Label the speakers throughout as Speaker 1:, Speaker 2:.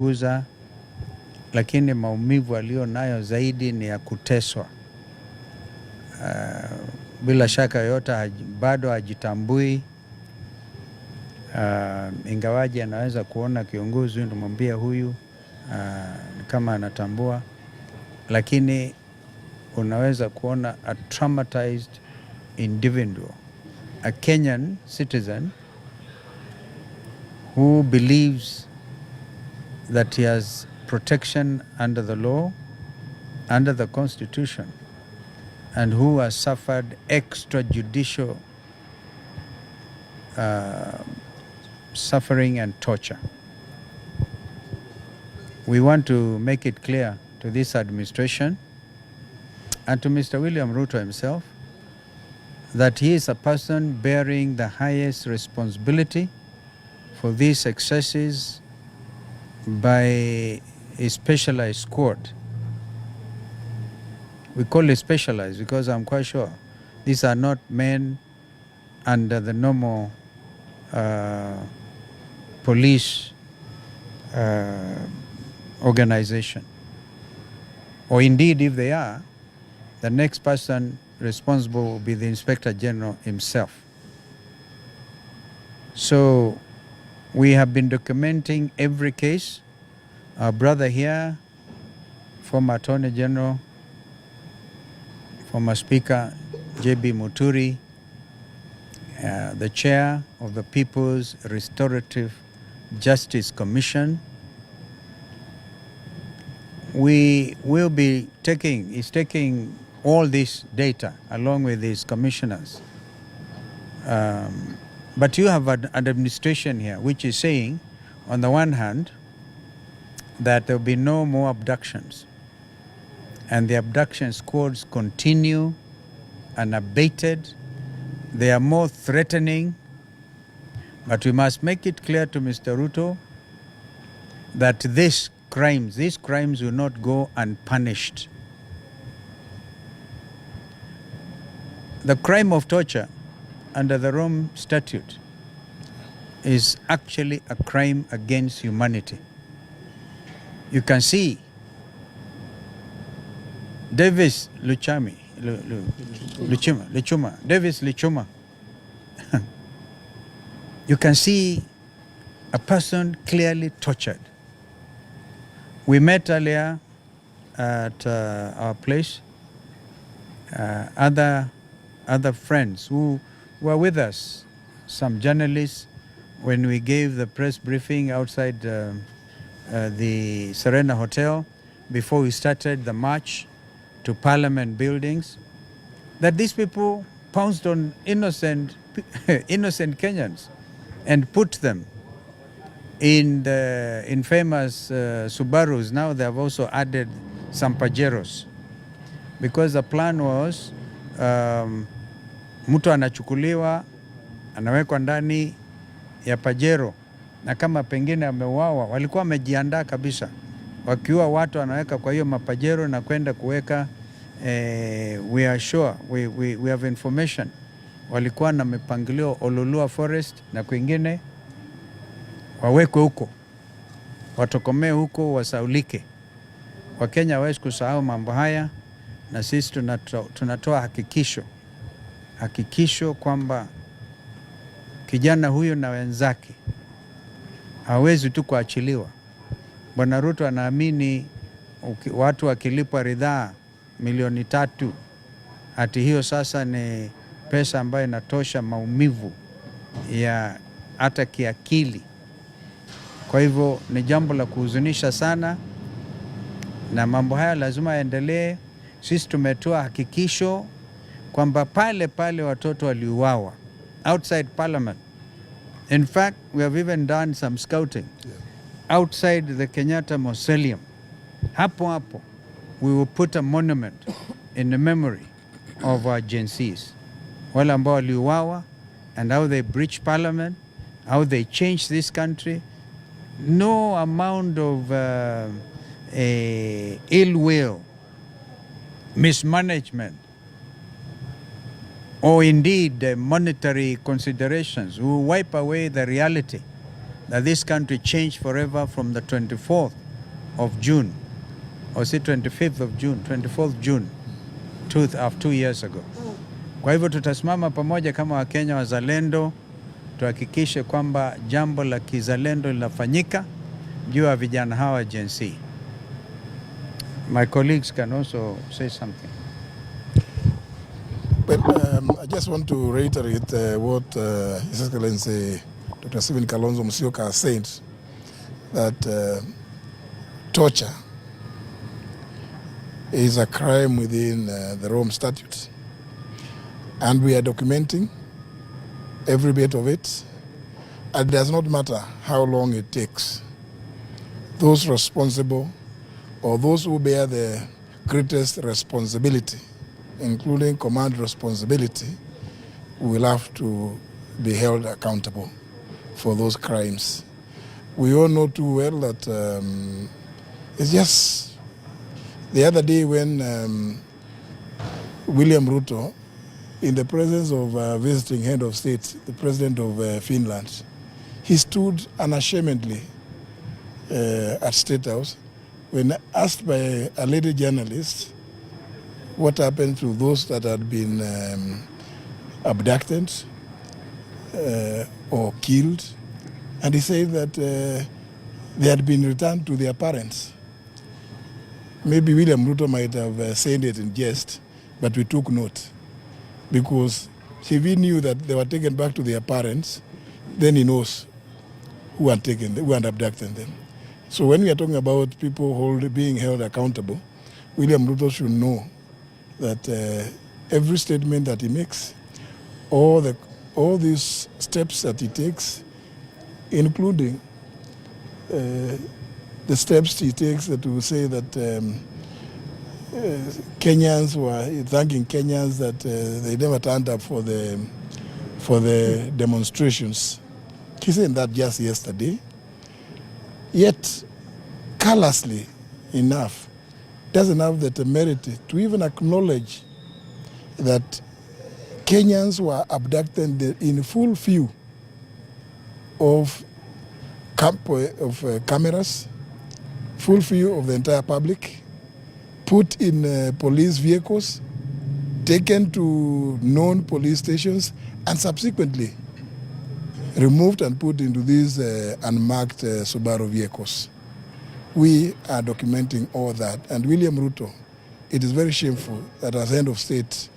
Speaker 1: guza, lakini maumivu alio nayo zaidi ni ya kuteswa. Bila shaka yoyote bado hajitambui. Ingawaji anaweza kuona kiongozi ndimwambia huyu kama anatambua, lakini unaweza kuona a traumatized individual, a Kenyan citizen who believes that he has protection under the law, under the Constitution, and who has suffered extrajudicial suffering and torture. We want to make it clear to this administration and to Mr. William Ruto himself that he is a person bearing the highest responsibility for these excesses by a specialized squad. We call it specialized because I'm quite sure these are not men under the normal police organization. Or indeed, if they are, the next person responsible will be the Inspector General himself. So we have been documenting every case. Our brother here, former Attorney General, former Speaker J.B. Muturi, the chair of the People's Restorative Justice Commission. We will be taking all this data along with these commissioners. But you have an administration here which is saying, on the one hand, that there will be no more abductions. And the abduction squads continue unabated. They are more threatening. But we must make it clear to Mr. Ruto that these crimes will not go unpunished. The crime of torture under the Rome Statute is actually a crime against humanity. You can see Davis Luchuma, Davis Luchuma. You can see a person clearly tortured. We met earlier at our place, other friends who were with us, some journalists, when we gave the press briefing outside the Serena Hotel before we started the march to Parliament buildings, that these people pounced on innocent Kenyans and put them in the infamous Subarus. Now they have also added some Pajeros, because the plan was mtu anachukuliwa anawekwa ndani ya Pajero, na kama pengine ameuawa, walikuwa wamejiandaa kabisa, wakiua watu anaweka kwa hiyo mapajero na kwenda kuweka we are sure, we have information, walikuwa na mipangilio Ololua Forest na kwingine, wawekwe huko, watokomee huko, wasaulike. Wakenya hawezi kusahau mambo haya, na sisi tunatoa hakikisho kwamba kijana huyo na wenzake hawezi tu kuachiliwa. Bwana Ruto anaamini watu wakilipwa ridhaa milioni 3, ati hiyo sasa ni pesa ambayo inatosha maumivu ya hata kiakili. Kwa hivyo ni jambo la kuhuzunisha sana, na mambo haya lazima yaendelee. Sisi tumetoa hakikisho kwamba pale watoto waliuawa outside Parliament. In fact, we have even done some scouting outside the Kenyatta Mausoleum. Hapo we will put a monument in the memory of our Gen Zs, wale ambao waliuawa, and how they breached Parliament, how they changed this country. No amount of ill will, mismanagement, or indeed monetary considerations will wipe away the reality that this country changed forever from the 24th of June, or is it 25th of June, 24th June, 2 years ago. Kwa hivyo tutasimama pamoja kama Wakenya wazalendo, tuhakikishe kwamba jambo la kizalendo linafanyika juu ya vijana hawa Gen Z. My colleagues can also say something.
Speaker 2: Well, I just want to reiterate what His Excellency Dr. Stephen Kalonzo Musyoka said, that torture is a crime within the Rome Statute. And we are documenting every bit of it. And it does not matter how long it takes. Those responsible, or those who bear the greatest responsibility, including command responsibility, will have to be held accountable for those crimes. We all know too well that it's just the other day when William Ruto, in the presence of visiting head of state, the president of Finland, he stood unashamedly at State House when asked by a lady journalist what happened to those that had been abducted or killed. And he said that they had been returned to their parents. Maybe William Ruto might have said it in jest, but we took note. Because if he knew that they were taken back to their parents, then he knows who had abducted them. So when we are talking about people being held accountable, William Ruto should know that every statement that he makes, all these steps that he takes, including the steps he takes to say that Kenyans were thanking Kenyans that they never turned up for the demonstrations. He said that just yesterday. Yet, callously enough, doesn't have the temerity to even acknowledge that Kenyans were abducted in full view of cameras, full view of the entire public, put in police vehicles, taken to known police stations, and subsequently removed and put into these unmarked Subaru vehicles. We are documenting all that. And William Ruto, it is very shameful that as head of state,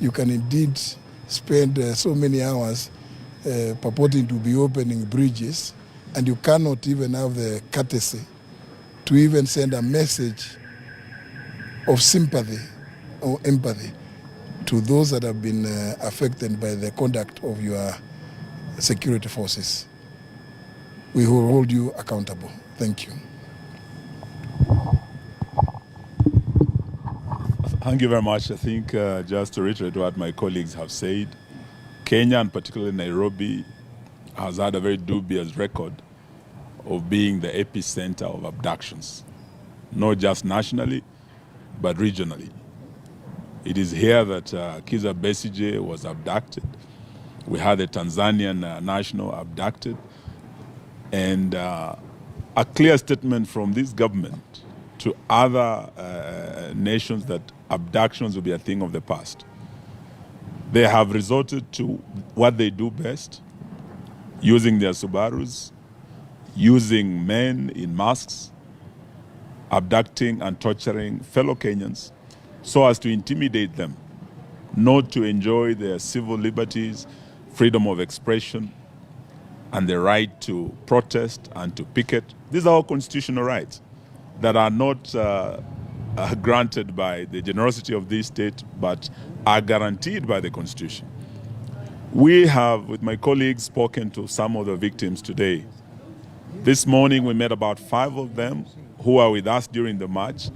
Speaker 2: you can indeed spend so many hours purporting to be opening bridges, and you cannot even have the courtesy to even send a message of sympathy or empathy to those that have been affected by the conduct of your security forces. We will hold you accountable. Thank you.
Speaker 3: Thank you very much. I think just to reiterate what my colleagues have said, Kenya and particularly Nairobi has had a very dubious record of being the epicenter of abductions, not just nationally, but regionally. It is here that Kizza Besigye was abducted. We had a Tanzanian national abducted, and a clear statement from this government to other nations that abductions will be a thing of the past. They have resorted to what they do best, using their Subarus, using men in masks, abducting and torturing fellow Kenyans so as to intimidate them, not to enjoy their civil liberties, freedom of expression, and the right to protest and to picket. These are all constitutional rights that are not granted by the generosity of this state, but are guaranteed by the Constitution. We have, with my colleagues, spoken to some of the victims today. This morning we met about 5 of them who are with us during the march,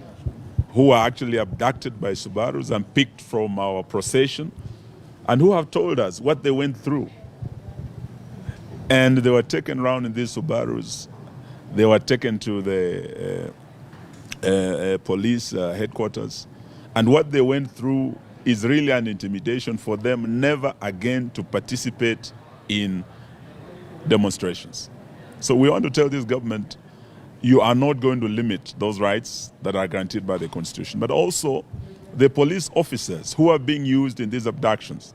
Speaker 3: who were actually abducted by Subarus and picked from our procession, and who have told us what they went through. And they were taken around in these Subarus. They were taken to the police headquarters. And what they went through is really an intimidation for them never again to participate in demonstrations. So we want to tell this government, you are not going to limit those rights that are guaranteed by the Constitution, but also the police officers who are being used in these abductions.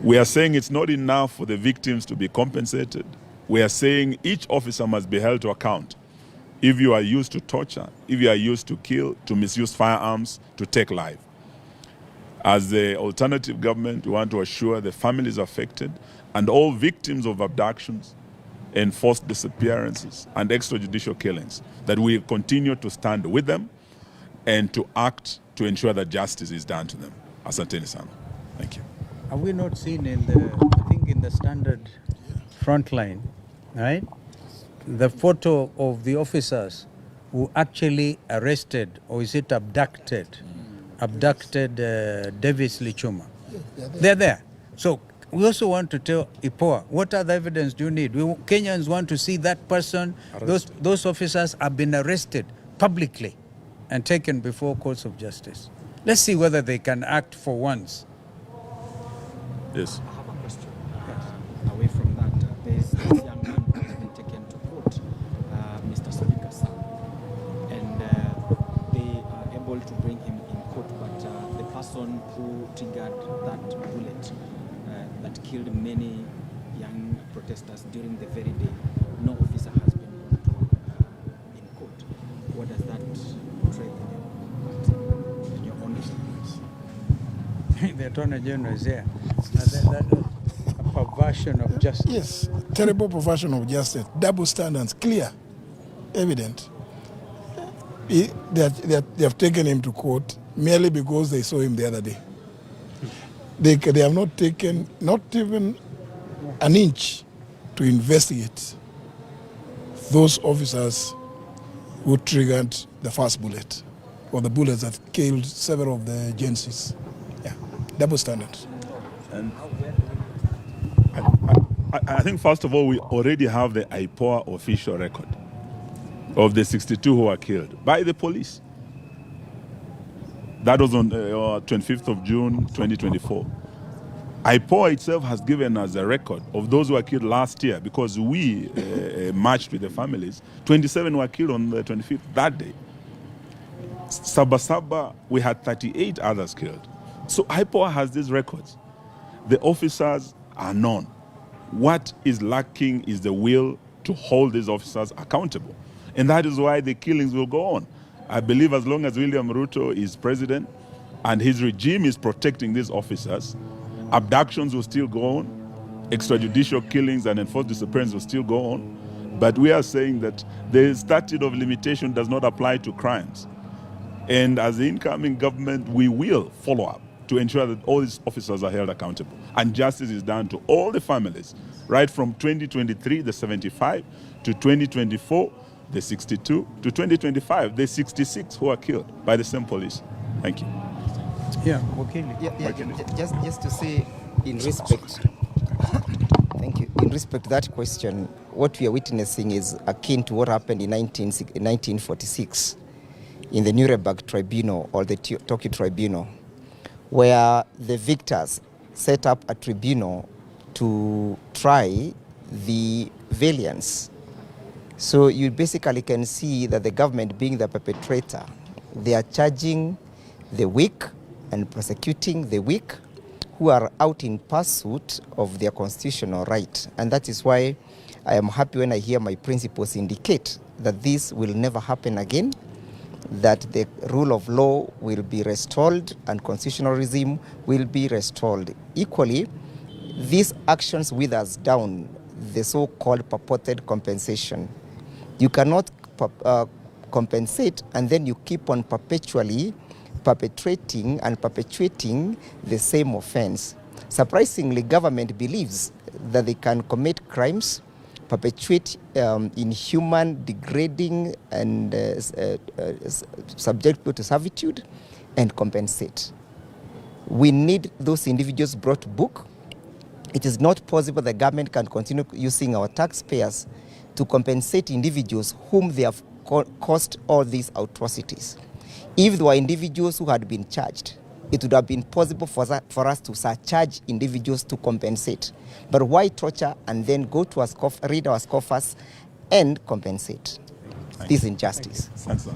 Speaker 3: We are saying it's not enough for the victims to be compensated. We are saying each officer must be held to account. If you are used to torture, if you are used to kill, to misuse firearms, to take life. As the alternative government, we want to assure the families affected and all victims of abductions, enforced disappearances, and extrajudicial killings, that we continue to stand with them and to act to ensure that justice is done to them. Asanteni sana. Thank you.
Speaker 1: Have we not seen in the Standard Frontline, right? The photo of the officers who actually arrested, or is it abducted Davis Lichuma. They're there. So we also want to tell IPOA, what other evidence do you need? Kenyans want to see that person, those officers have been arrested publicly and taken before courts of justice. Let's see whether they can act for once.
Speaker 3: Yes.
Speaker 4: I have a question. Away from that, there's this young man who has been taken to court, Mr. Solika's son, and they are able to bring him in court, but the person who triggered that bullet that killed many young protesters during the very day, no officer has been brought in court. What does that portray in your own experience?
Speaker 1: The Attorney General is here. A perversion of justice.
Speaker 2: Yes, terrible perversion of justice, double standards, clear, evident. They have taken him to court merely because they saw him the other day. They have not taken, not even an inch to investigate those officers who triggered the first bullet, or the bullets that killed several of the agencies. Yeah, double standards.
Speaker 3: And I think, first of all, we already have the IPOA official record of the 62 who were killed by the police. That was on 25th of June, 2024. IPOA itself has given us a record of those who were killed last year, because we matched with the families. 27 were killed on the 25th that day. Sabasaba, we had 38 others killed. So IPOA has these records. The officers are known. What is lacking is the will to hold these officers accountable. And that is why the killings will go on. I believe as long as William Ruto is president and his regime is protecting these officers, abductions will still go on, extrajudicial killings and enforced disappearance will still go on. But we are saying that the statute of limitation does not apply to crimes. And as the incoming government, we will follow up to ensure that all these officers are held accountable. And justice is done to all the families, right from 2023, the 75, to 2024, the 62, to 2025, the 66 who are killed by the same police. Thank you.
Speaker 1: Yeah, okay.
Speaker 5: Just to say, in respect, thank you. In respect to that question, what we are witnessing is akin to what happened in 1946 in the Nuremberg Tribunal, or the Tokyo Tribunal, where the victors set up a tribunal to try the valiants. So you basically can see that the government, being the perpetrator, they are charging the weak and prosecuting the weak who are out in pursuit of their constitutional right. And that is why I am happy when I hear my principals indicate that this will never happen again, that the rule of law will be restored and constitutional regime will be restored. Equally, these actions with us down the so-called purported compensation. You cannot compensate and then you keep on perpetually perpetrating and perpetuating the same offense. Surprisingly, government believes that they can commit crimes, perpetuate inhuman, degrading, and subject people to servitude, and compensate. We need those individuals brought to book. It is not possible the government can continue using our taxpayers to compensate individuals whom they have caused all these atrocities. If there were individuals who had been charged it would have been possible for us to surcharge individuals to compensate. But why torture and then go to read our scoffers and compensate? This injustice.
Speaker 3: Thanks, sir.